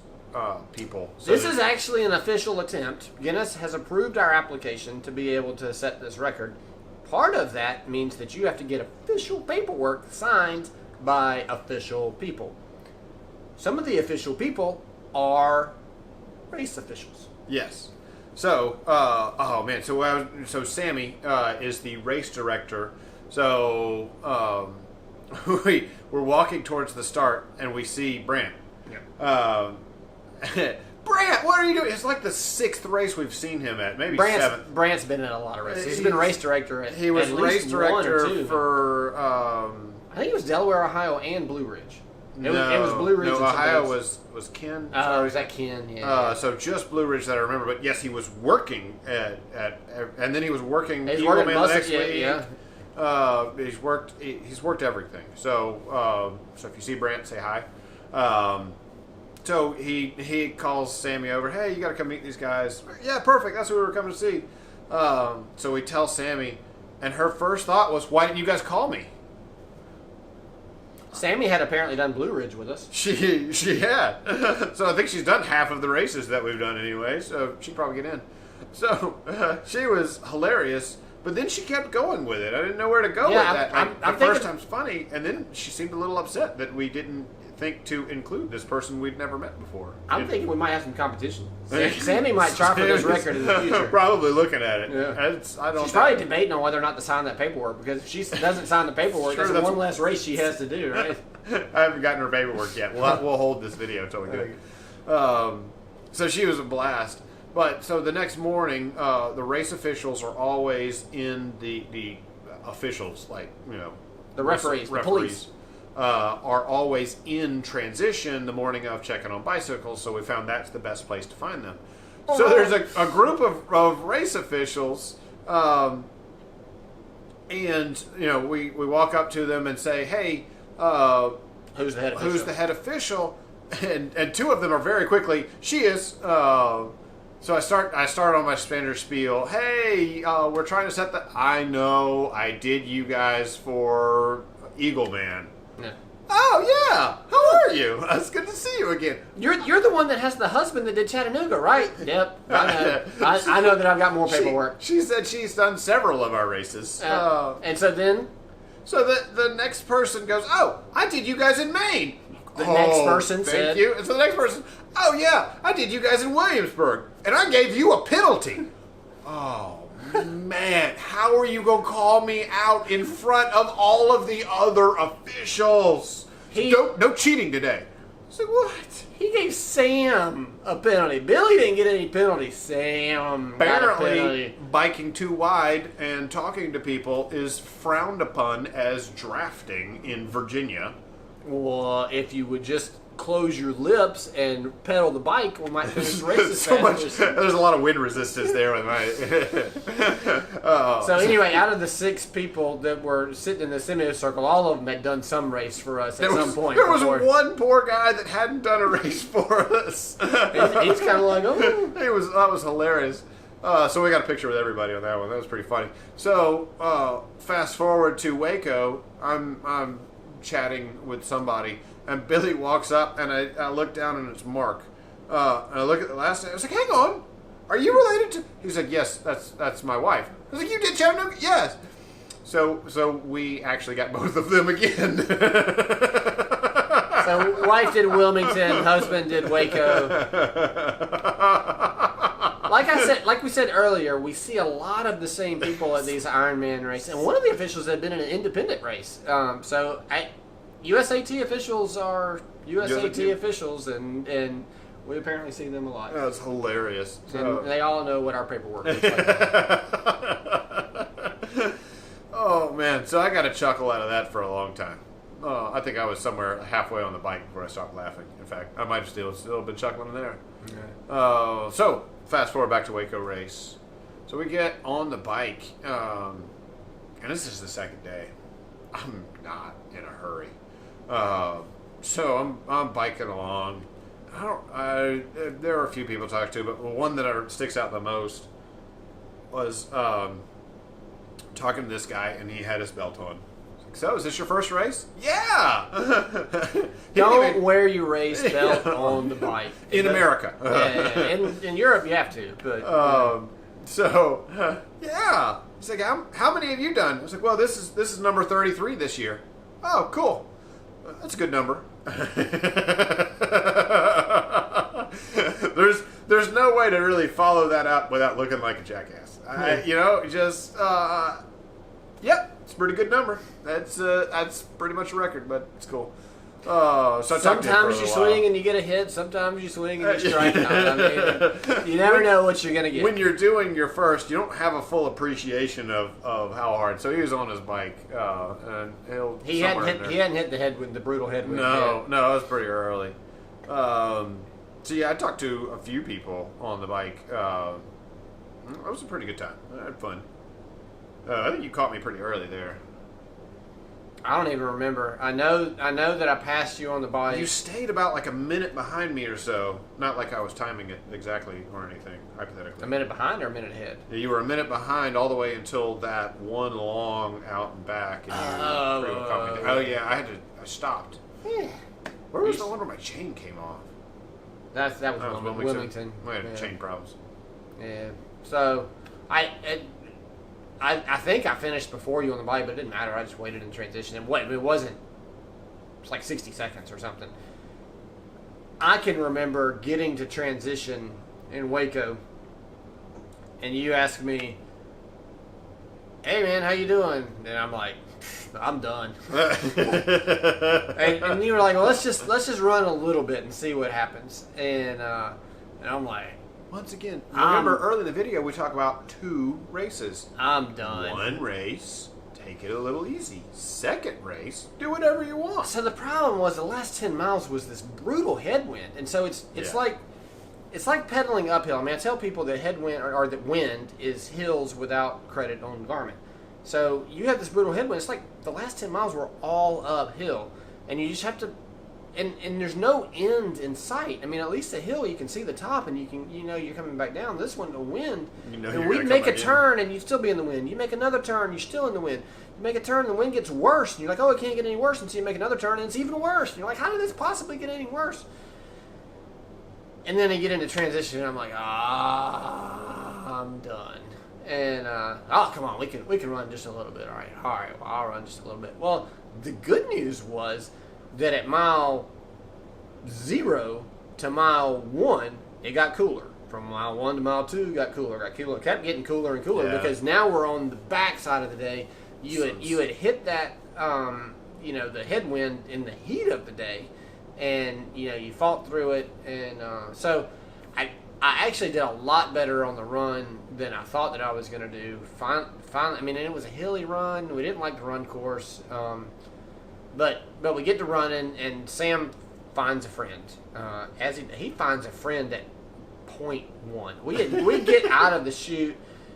people. So this is actually an official attempt. Guinness has approved our application to be able to set this record. Part of that means that you have to get official paperwork signed by official people. Some of the official people are race officials. Yes. So, so Sammy is the race director. So we're walking towards the start, and we see Brant. Yeah. Brant, what are you doing? It's like the 6th race we've seen him at, maybe 7th. Brant's been in a lot of races. He's been race director at He was at race least director 1 or 2. for... I think it was Delaware, Ohio, and Blue Ridge. It was Blue Ridge. No, Ohio was Ken. Oh, was that Ken? Yeah. So just Blue Ridge that I remember. But yes, he was working at and then he was working He's Eagle working Man the next yeah, week. yeah. He's worked everything. So if you see Brant, say hi. So he calls Sammy over. Hey, you got to come meet these guys. Yeah, perfect. That's what we were coming to see. So we tell Sammy, and her first thought was, why didn't you guys call me? Sammy had apparently done Blue Ridge with us. She had. So I think she's done half of the races that we've done anyway, so she'd probably get in. So she was hilarious, but then she kept going with it. I didn't know where to go with that. The first time's funny, and then she seemed a little upset that we didn't think to include this person we'd never met before. I'm thinking we might have some competition. Sammy might try for this record in the future. Probably looking at it. Yeah. She's probably debating on whether or not to sign that paperwork, because if she doesn't sign the paperwork, Sure, that's one less race she has to do, right? I haven't gotten her paperwork yet. We'll hold this video until we get it. So she was a blast. But so the next morning, the race officials are always in the officials, like, you know, the referees, the police. Are always in transition the morning of checking on bicycles, so we found that's the best place to find them. So there's a group of race officials, and you know, we walk up to them and say, hey, who's the head official? Who's the head official? And 2 of them are very quickly, she is. So I start on my Spanish spiel. Hey, we're trying to set the... I know, I did you guys for Eagle Man. Yeah. Oh, yeah. How are you? It's good to see you again. You're the one that has the husband that did Chattanooga, right? Yep. I know. I know that I've got more paperwork. She said she's done several of our races. And so then? So the next person goes, oh, I did you guys in Maine. The next person said... Thank you. And so the next person, oh, yeah, I did you guys in Williamsburg. And I gave you a penalty. Oh, man, how are you going to call me out in front of all of the other officials? No cheating today. I said, what? He gave Sam a penalty. Billy didn't get any penalty. Sam got a penalty. Apparently, biking too wide and talking to people is frowned upon as drafting in Virginia. Well, if you would just close your lips and pedal the bike, we might finish the race There's a lot of wind resistance there with my... So anyway, out of the 6 people that were sitting in the semicircle, all of them had done some race for us at some point. There was one poor guy that hadn't done a race for us. He's kind of like, oh. That was hilarious. So we got a picture with everybody on that one. That was pretty funny. So fast forward to Waco. I'm chatting with somebody, and Billy walks up, and I look down, and it's Mark. And I look at the last name. I was like, hang on, are you related to... He's like, yes, that's my wife. I was like, you did Chattanooga? Yes. So we actually got both of them again. So wife did Wilmington, husband did Waco. Like we said earlier, we see a lot of the same people at these Ironman races, and one of the officials had been in an independent race. USAT officials are USAT officials, and we apparently see them a lot. That's hilarious. And they all know what our paperwork looks like. Oh man, so I got a chuckle out of that for a long time. I think I was somewhere halfway on the bike before I stopped laughing. In fact, I might have still been chuckling there. Okay. So fast forward back to Waco race. So we get on the bike, and this is the second day. I'm not in a hurry. So I'm biking along. There are a few people to talk to, but the one that sticks out the most was talking to this guy, and he had his belt on. So, is this your first race? Yeah! Don't wear your race belt on the bike. In America. In Europe, you have to. But yeah. He's like, how many have you done? I was like, well, this is number 33 this year. Oh, cool. That's a good number. There's no way to really follow that up without looking like a jackass. Yep, it's a pretty good number. That's pretty much a record, but it's cool. So I talked to him for a Sometimes you little while. swing and you get a hit. Sometimes you swing and you strike out. I mean, you never know what you're gonna get. When you're doing your first, you don't have a full appreciation of how hard. So he was on his bike, and he hadn't hit the head with the brutal headwind. No, it was pretty early. So yeah, I talked to a few people on the bike. It was a pretty good time. I had fun. I think you caught me pretty early there. I don't even remember. I know that I passed you on the bike. You stayed about like a minute behind me or so. Not like I was timing it exactly or anything, hypothetically. A minute behind or a minute ahead? You were a minute behind all the way until that one long out and back. And you pretty well caught me there. Oh yeah, I stopped. Where was the one where my chain came off? That was Wilmington. We had chain problems. Yeah. So, I think I finished before you on the bike, but it didn't matter. I just waited in transition. And it wasn't. It's like 60 seconds or something. I can remember getting to transition in Waco, and you asked me, "Hey man, how you doing?" And I'm like, "I'm done." and you were like, "Well, let's just run a little bit and see what happens." And I'm like, once again, remember early in the video we talk about 2 races. I'm done. One race, take it a little easy. Second race, do whatever you want. So the problem was the last 10 miles was this brutal headwind, and so it's like pedaling uphill. I mean, I tell people that headwind or that wind is hills without credit on Garmin. So you have this brutal headwind. It's like the last 10 miles were all uphill, and you just have to. And there's no end in sight. I mean, at least a hill you can see the top, and you're coming back down. This one, the wind, and we make a turn, and you still be in the wind. You make another turn, you're still in the wind. You make a turn, and the wind gets worse, and you're like, oh, it can't get any worse. And so you make another turn, and it's even worse. And you're like, how did this possibly get any worse? And then I get into transition, and I'm like, I'm done. And come on, we can run just a little bit. All right, well, I'll run just a little bit. Well, the good news was that at mile 0 to mile 1, it got cooler. From mile 1 to mile 2, it got cooler. Kept getting cooler and cooler because now we're on the back side of the day. You had hit that, the headwind in the heat of the day, and you fought through it, and so I actually did a lot better on the run than I thought that I was going to do. Finally, I mean, it was a hilly run. We didn't like the run course. But we get to running, and Sam finds a friend. As he finds a friend at 0.1. We get out of the chute,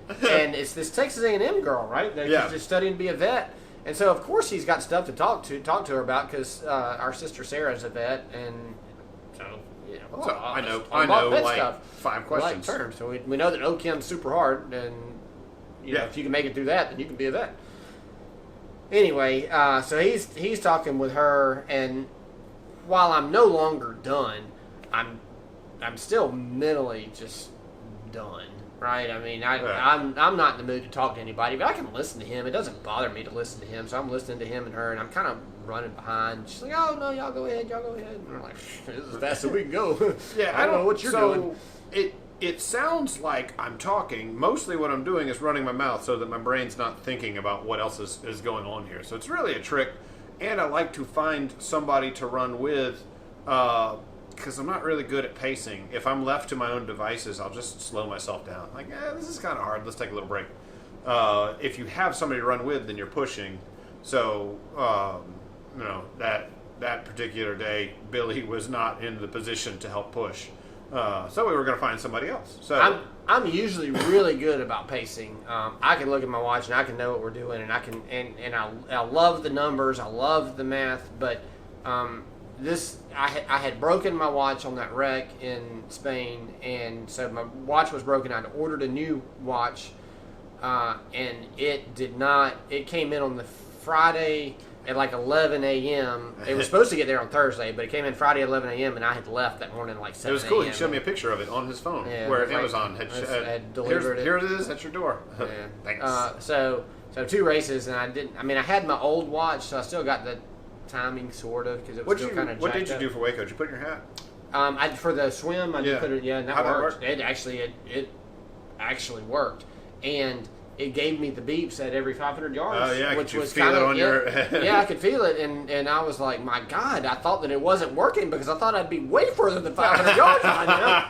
and it's this Texas A&M girl, right? That's just studying to be a vet. And so, of course, he's got stuff to talk to her about because our sister Sarah's a vet, and so I know like stuff. 5 questions. Like terms. So we know that OCHEM's super hard, and if you can make it through that, then you can be a vet. Anyway, so he's talking with her, and while I'm no longer done, I'm still mentally just done, right? I mean, I'm not in the mood to talk to anybody, but I can listen to him. It doesn't bother me to listen to him, so I'm listening to him and her, and I'm kind of running behind. She's like, "Oh no, y'all go ahead," and I'm like, "This is as fast as we can go." I don't know what you're doing. It sounds like I'm talking. Mostly what I'm doing is running my mouth so that my brain's not thinking about what else is going on here. So it's really a trick, and I like to find somebody to run with because I'm not really good at pacing. If I'm left to my own devices, I'll just slow myself down. Like, this is kind of hard. Let's take a little break. If you have somebody to run with, then you're pushing. So, that particular day, Billy was not in the position to help push. So we were going to find somebody else. So I'm usually really good about pacing. I can look at my watch and I can know what we're doing, and I love the numbers, I love the math. But I had broken my watch on that wreck in Spain, and so my watch was broken. I'd ordered a new watch, and it did not. It came in on the Friday at like 11 a.m. It was supposed to get there on Thursday, but it came in Friday at 11 a.m. and I had left that morning at like 7 a.m. It was cool. He showed me a picture of it on his phone where Amazon had delivered it. Here it is at your door. Yeah. Thanks. So 2 races, and I had my old watch, so I still got the timing sort of because it was still kind of jacked up. What did you do for Waco? Did you put in your hat? For the swim, I did put it. Yeah, and that How'd worked. That work? It actually worked, and it gave me the beeps at every 500 yards. Oh, yeah. Which could you was feel kind it of, on your head? Yeah, I could feel it. And I was like, my God, I thought that it wasn't working because I thought I'd be way further than 500 yards by now.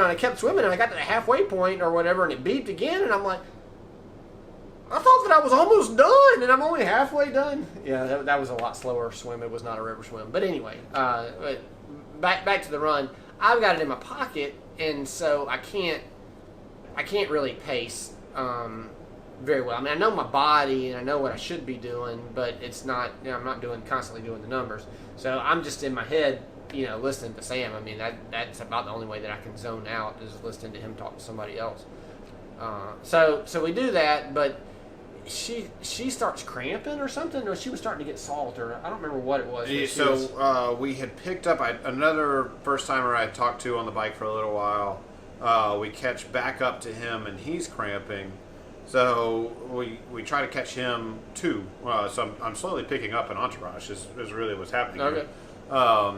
I kept swimming and I got to the halfway point or whatever and it beeped again and I'm like, I thought that I was almost done and I'm only halfway done. Yeah, that was a lot slower swim. It was not a river swim. But anyway, back to the run. I've got it in my pocket and so I can't really pace very well. I mean, I know my body and I know what I should be doing, but it's not. I'm not constantly doing the numbers. So I'm just in my head, listening to Sam. I mean, that's about the only way that I can zone out is listening to him talk to somebody else. So we do that, but she starts cramping or something, or she was starting to get salt, or I don't remember what it was. So we had picked up another first timer I talked to on the bike for a little while. We catch back up to him and he's cramping. So we try to catch him too. So I'm slowly picking up an entourage is really what's happening Okay. here.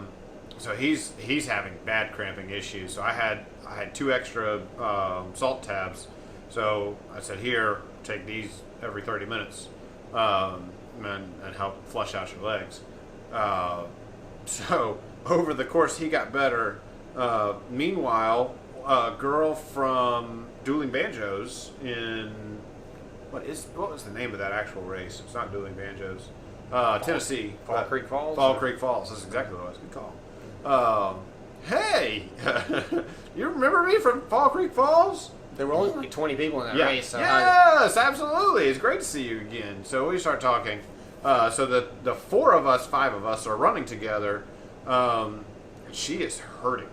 So he's having bad cramping issues. So I had 2 extra salt tabs. So I said, here, take these every 30 minutes and help flush out your legs. So over the course, he got better. Meanwhile, a girl from Dueling Banjos in what was the name of that actual race? It's not Dueling Banjos, Tennessee. Fall Creek Falls. Fall Creek Falls. That's exactly what it was. Good call. Hey, you remember me from Fall Creek Falls? There were only like 20 people in that race. So yes, absolutely. It's great to see you again. So we start talking. So the 5 of us are running together. She is hurting.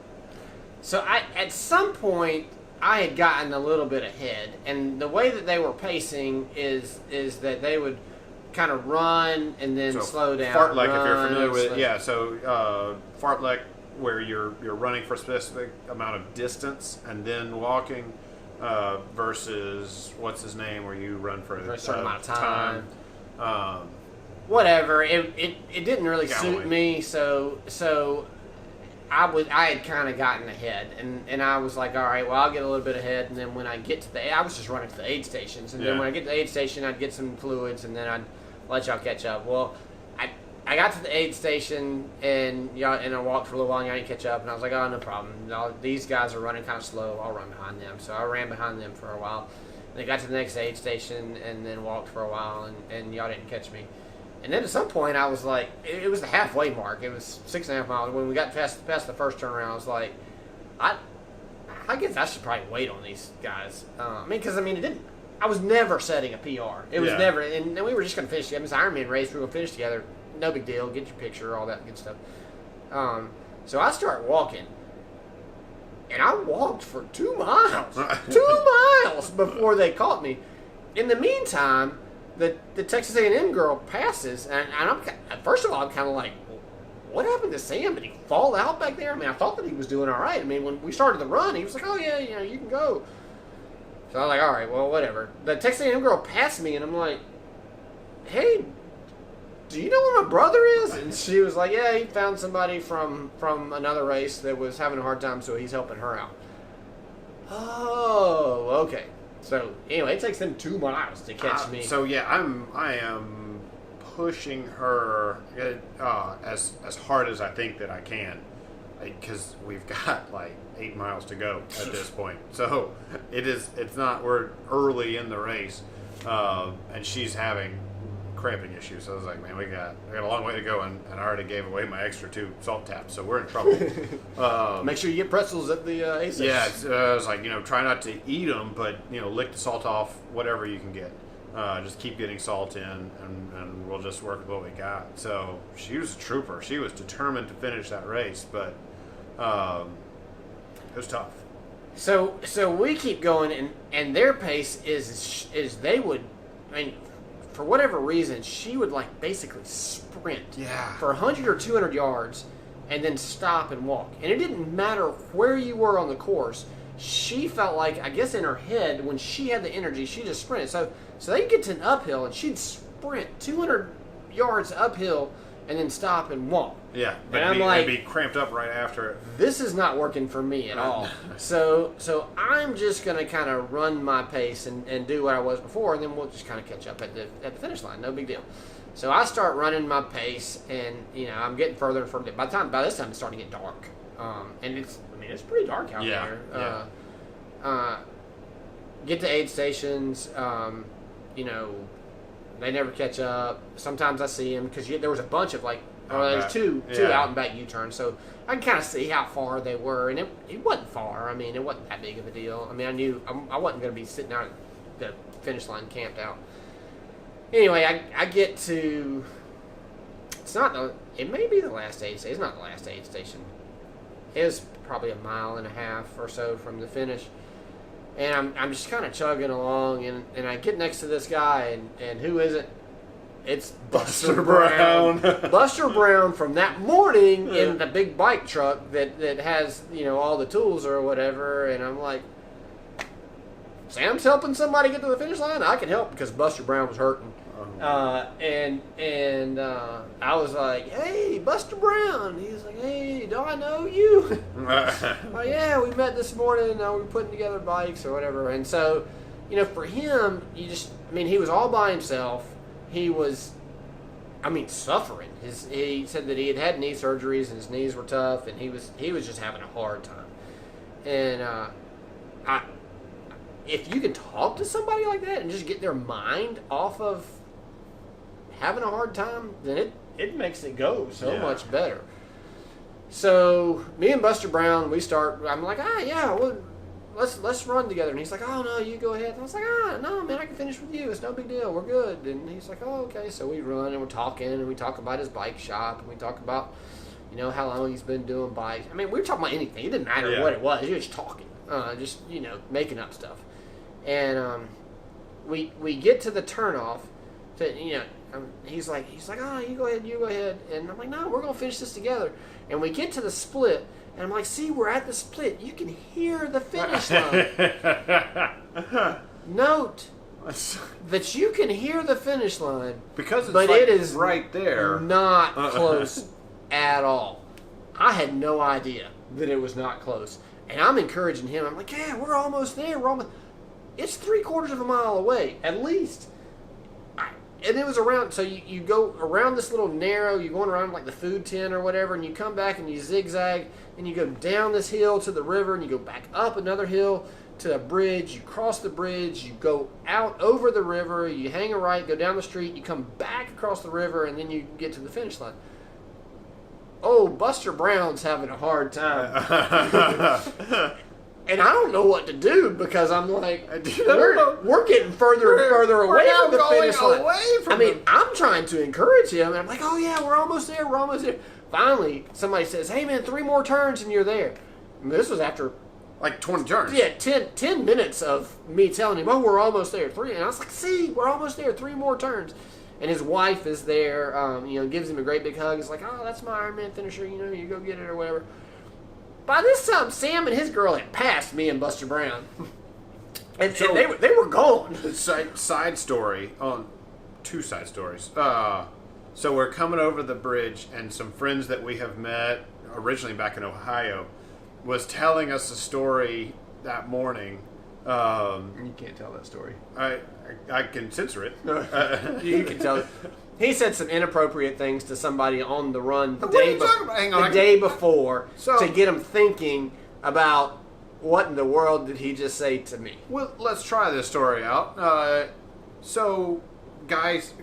So at some point, I had gotten a little bit ahead, and the way that they were pacing is that they would kind of run and then slow down. Fartlek, if you're familiar with it, yeah. So fartlek, where you're running for a specific amount of distance and then walking, versus what's his name, where you run for a certain amount of time. Whatever. It didn't really suit me, so I had kind of gotten ahead, and I was like, all right, well, I'll get a little bit ahead, and then when I get to I was just running to the aid stations, and then when I get to the aid station, I'd get some fluids, and then I'd let y'all catch up. Well, I got to the aid station, and I walked for a little while, and y'all didn't catch up, and I was like, oh, no problem. These guys are running kind of slow. I'll run behind them. So I ran behind them for a while. And I got to the next aid station, and then walked for a while, and y'all didn't catch me. And then at some point, I was like, it was the halfway mark. It was 6.5 miles. When we got past the first turnaround, I was like, I guess I should probably wait on these guys. It didn't. I was never setting a PR. It was never. And we were just going to finish. It was an Ironman race. We were going to finish together. No big deal. Get your picture, all that good stuff. So I start walking. And I walked for 2 miles. 2 miles before they caught me. In the meantime, the Texas A&M girl passes, and first of all, I'm kind of like, what happened to Sam? Did he fall out back there? I mean, I thought that he was doing all right. I mean, when we started the run, he was like, oh, yeah, you can go. So I was like, all right, well, whatever. The Texas A&M girl passed me, and I'm like, hey, do you know where my brother is? And she was like, yeah, he found somebody from another race that was having a hard time, so he's helping her out. Oh, okay. So anyway, it takes them 2 miles to catch me. So yeah, I am pushing her as hard as I think that I can, because we've got like 8 miles to go at this point. So it's not, we're early in the race, and she's having cramping issues. So I was like, man, we got a long way to go, and I already gave away my extra 2 salt taps, so we're in trouble. Make sure you get pretzels at the ASICs. Yeah, I was like, try not to eat them, but lick the salt off, whatever you can get. Just keep getting salt in, and we'll just work with what we got. So she was a trooper. She was determined to finish that race, but it was tough. So we keep going, and their pace is they would, for whatever reason, she would like basically sprint for 100 or 200 yards and then stop and walk. And it didn't matter where you were on the course. She felt like, I guess in her head, when she had the energy, she just sprinted. So they'd get to an uphill and she'd sprint 200 yards uphill and then stop and walk. Yeah, And I'm like, I'd be cramped up right after it. this is not working for me at all. So I'm just going to kind of run my pace and do what I was before, and then we'll just kind of catch up at the finish line. No big deal. So I start running my pace, and I'm getting further and further. By this time, it's starting to get dark, and it's pretty dark out there. Get to aid stations, they never catch up. Sometimes I see them because there was a bunch of there's two out and back U-turns, so I can kind of see how far they were, and it wasn't far. I mean, it wasn't that big of a deal. I mean, I knew I wasn't going to be sitting out at the finish line camped out. Anyway, I get to. It may be the last aid station. It's not the last aid station. It was probably a mile and a half or so from the finish. And I'm just kind of chugging along, and I get next to this guy, and who is it? It's Buster Brown. Buster Brown from that morning in the big bike truck that has, all the tools or whatever. And I'm like, Sam's helping somebody get to the finish line? I can help because Buster Brown was hurting. And I was like, hey, Buster Brown. He's like, hey, do I know you? Oh, yeah, we met this morning. We were putting together bikes or whatever. And so, for him, he was all by himself. He was, suffering. He said that he had knee surgeries and his knees were tough, and he was just having a hard time. And if you can talk to somebody like that and just get their mind off of having a hard time, then it makes it go so much better. So me and Buster Brown, I'm like, well, let's run together. And he's like, oh no, you go ahead. And I was like, no, man, I can finish with you. It's no big deal. We're good. And he's like, oh, okay. So we run and we're talking, and we talk about his bike shop, and we talk about, how long he's been doing bikes. We were talking about anything. It didn't matter what it was. He was just talking, making up stuff. And we get to the turnoff. He's like, oh, you go ahead. And I'm like, no, we're gonna finish this together. And we get to the split, and I'm like, see, we're at the split. You can hear the finish line. Note that you can hear the finish line because it is right there, not close at all. I had no idea that it was not close, and I'm encouraging him. I'm like, yeah, we're almost there. It's 3/4 of a mile away, at least. And it was around, so you go around this little narrow, you're going around like the food tent or whatever, and you come back and you zigzag, and you go down this hill to the river, and you go back up another hill to a bridge, you cross the bridge, you go out over the river, you hang a right, go down the street, you come back across the river, and then you get to the finish line. Oh, Buster Brown's having a hard time. And I don't know what to do because I'm like, we're getting further and further away from the finish line. I'm trying to encourage him, and I'm like, oh yeah, we're almost there. Finally, somebody says, hey man, 3 more turns and you're there. This was after like 20 turns. Yeah, 10 minutes of me telling him, oh, we're almost there. 3, and I was like, see, we're almost there. 3 more turns. And his wife is there, gives him a great big hug. He's like, oh, that's my Ironman finisher. You go get it or whatever. By this time, Sam and his girl had passed me and Buster Brown, and they were gone. Side story on 2 side stories. So we're coming over the bridge, and some friends that we have met originally back in Ohio was telling us a story that morning. You can't tell that story. I can censor it. You can tell it. He said some inappropriate things to somebody on the run the day before to get him thinking about what in the world did he just say to me. Well, let's try this story out. So, guys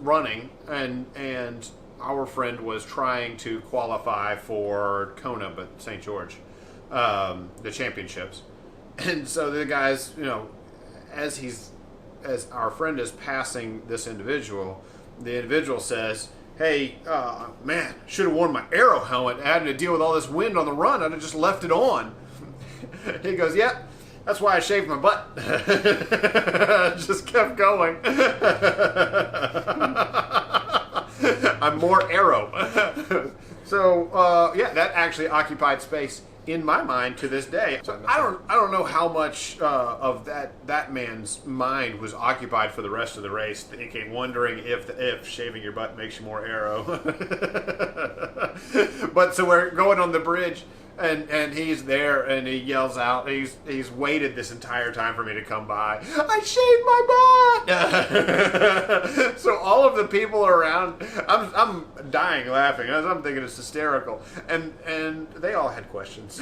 running, and our friend was trying to qualify for Kona, but St. George, the championships. And so the guys, as our friend is passing this individual, the individual says, hey, man, should have worn my aero helmet. Having to deal with all this wind on the run. I'd have just left it on. He goes, yeah, that's why I shaved my butt. Just kept going. I'm more aero. So yeah, that actually occupied space in my mind to this day. So I don't know how much of that man's mind was occupied for the rest of the race, thinking, wondering if shaving your butt makes you more arrow. But so we're going on the bridge, and he's there, and he yells out. He's waited this entire time for me to come by. I shaved my butt. So all of the people around, I'm dying laughing. I'm thinking it's hysterical, and they all had questions.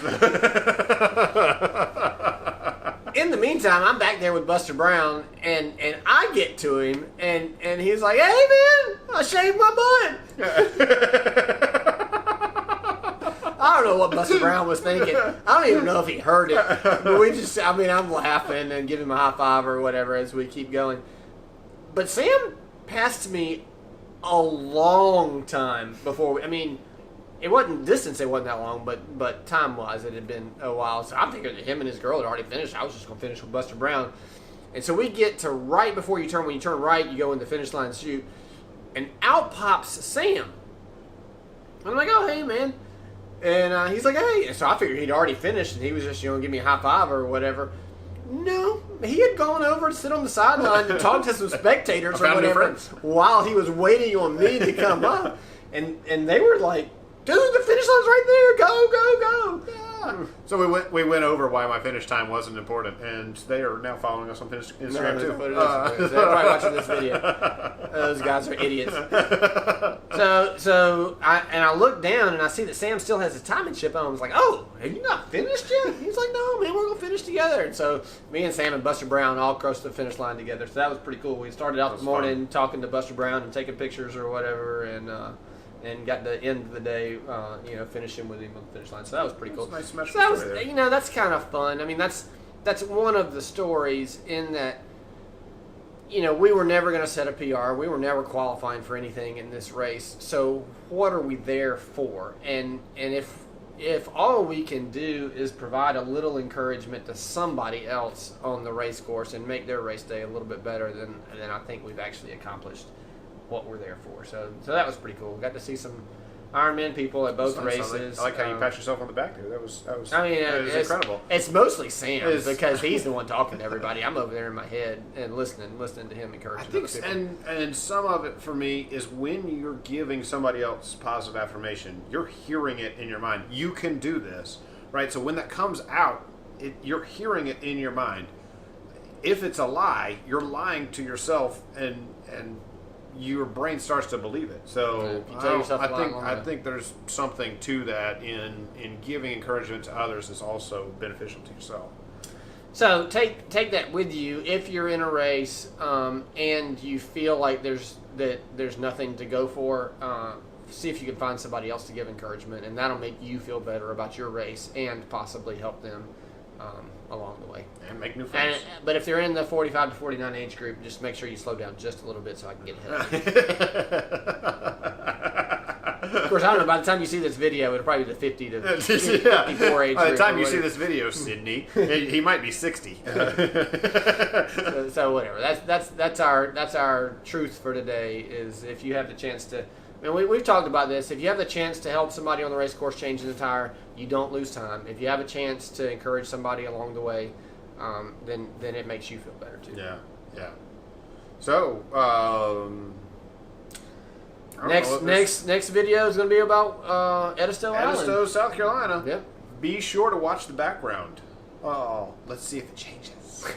In the meantime, I'm back there with Buster Brown, and I get to him, and he's like, "Hey man, I shaved my butt." I don't know what Buster Brown was thinking. I don't even know if he heard it. But I'm laughing and giving him a high five or whatever as we keep going. But Sam passed me a long time before. It wasn't distance, it wasn't that long, but time-wise, it had been a while. So I'm thinking that him and his girl had already finished. I was just going to finish with Buster Brown. And so we get to right before when you turn right, you go in the finish line chute, and out pops Sam. And I'm like, oh, hey, man. And he's like, hey. So I figured he'd already finished, and he was just, give me a high five or whatever. No, he had gone over to sit on the sideline and talk to some spectators or whatever while he was waiting on me to come up. And they were like, dude, the finish line's right there. Go, go, go. Yeah. So we went over why my finish time wasn't important, and they are now following us on Instagram too. They're probably watching this video. Those guys are idiots. So I look down and I see that Sam still has his timing chip on. I was like, oh, have you not finished yet? He's like, no, man, we're gonna finish together. And so me and Sam and Buster Brown all crossed the finish line together. So that was pretty cool. We started out the morning talking to Buster Brown and taking pictures or whatever, and got the end of the day, finishing with him on the finish line. So that was pretty cool. Nice so that was, that's kind of fun. That's one of the stories in that, we were never going to set a PR. We were never qualifying for anything in this race. So what are we there for? And if all we can do is provide a little encouragement to somebody else on the race course and make their race day a little bit better, then I think we've actually accomplished what we're there for. So that was pretty cool. Got to see some Ironman people at both races. I like how you pat yourself on the back there. That was incredible. It's mostly Sam because he's the one talking to everybody. I'm over there in my head and listening to him encouraging other people. And some of it for me is when you're giving somebody else positive affirmation, you're hearing it in your mind. You can do this, right? So when that comes out, you're hearing it in your mind. If it's a lie, you're lying to yourself, and your brain starts to believe it. So if you tell yourself I think there's something to that in giving encouragement to others is also beneficial to yourself. So take that with you if you're in a race and you feel like there's nothing to go for. See if you can find somebody else to give encouragement, and that'll make you feel better about your race and possibly help them along the way. And make new friends. But if they're in the 45 to 49 age group, just make sure you slow down just a little bit so I can get ahead of you. Of course, I don't know, by the time you see this video, it'll probably be the 50 to 54 age group. By the time you see this video, Sydney, he might be 60. So whatever. That's our truth for today is if you have the chance to, we've talked about this. If you have the chance to help somebody on the race course change the tire, you don't lose time. If you have a chance to encourage somebody along the way, then it makes you feel better too. Yeah. So next video is going to be about Edisto Island. Edisto, South Carolina. Yep. Be sure to watch the background. Oh, let's see if it changes.